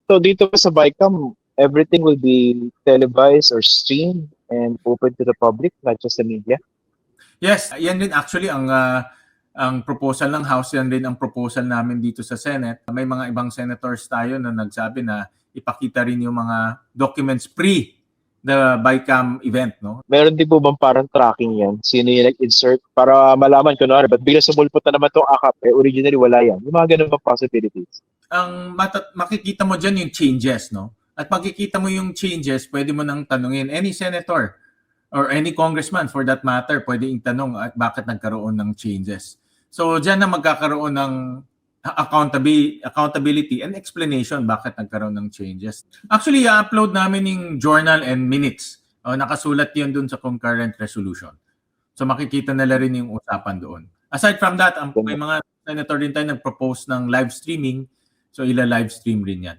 So dito sa BICAM, everything will be televised or streamed and open to the public, not just the media. Yes, yan din actually ang proposal ng House, yan din ang proposal namin dito sa Senate. May mga ibang senators tayo na nagsabi na ipakita rin yung mga documents pre the BICAM event, no? Meron din po bang parang tracking yan? Sino yung nag-insert para malaman kunwari, ba't bigla sumulpot na naman itong AKAP? Originally wala yan. Yung mga ganun bang possibilities? Ang makikita mo dyan yung changes, no? At makikita mo yung changes, pwede mo nang tanungin any senator or any congressman for that matter, pwede itanong at bakit nagkaroon ng changes. So dyan na magkakaroon ng accountability and explanation bakit nagkaroon ng changes. Actually, i-upload namin yung journal and minutes. Nakasulat yun dun sa concurrent resolution. So makikita nila rin yung usapan doon. Aside from that, may mga senator din tayo nag-propose ng live streaming. So ila-live stream rin yan.